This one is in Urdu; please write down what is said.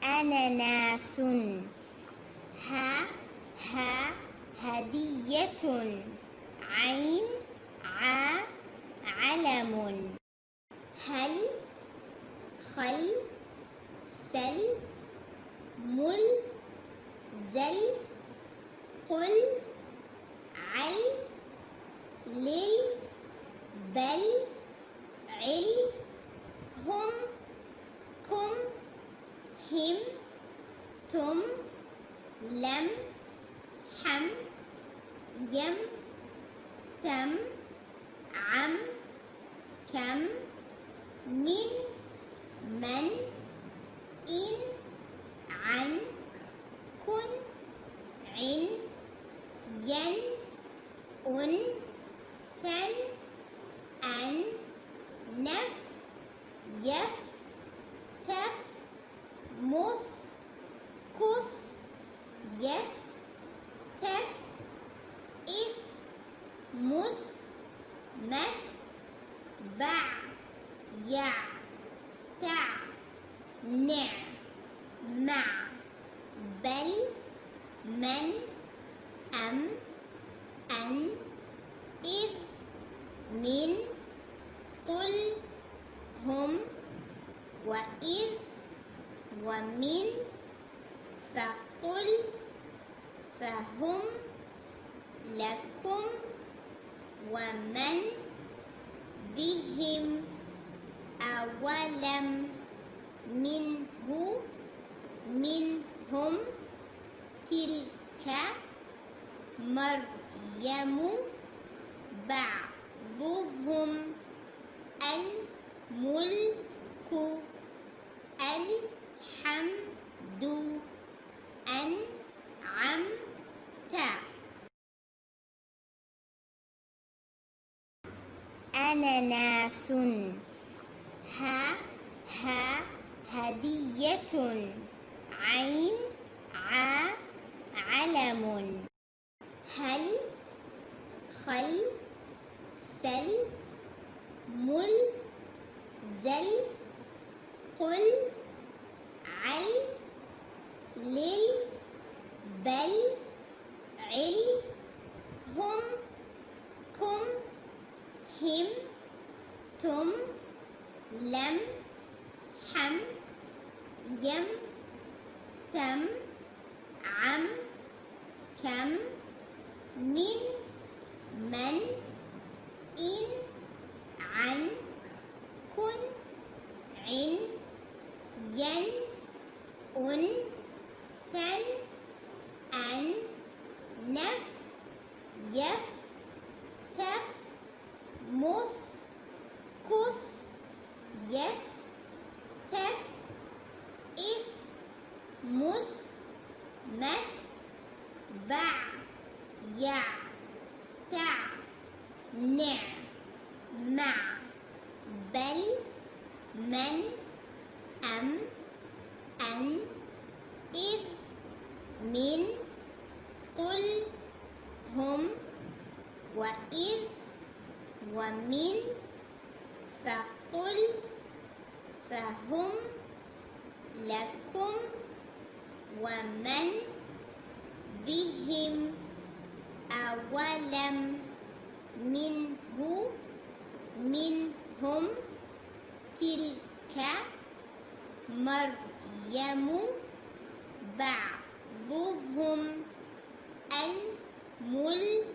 أناناس. هدية. عين علم. هل خل سل مل زل قل عل لل بل عل هم كم هم تم لم حم يم تم عم كم من إن عن كن عن ين أن تن أن نف يف تف مف كف يس تس إس مس مس بع يع تع نع مع بل من أم أن إذ من قل هم وإذ ومن فقل فهم لكم ومن بهم أولم منهم تلك مريم بعضهم الملك الحمد أنعمت. أناناس. هدية. عين علم. هل خل سل مل زل قل عل لل بل عل هم كم هم تم لم حم يم تم عم كم من إن عن كن عن ين أن تن أن نف يف تف مف كف يس تس إس مس مس بع يع تع نع مع بل من أم أن إذ من قل هم وإذ ومن فقل فهم لكم ومن بهم أولم منهم تلك مريم بعضهم الملك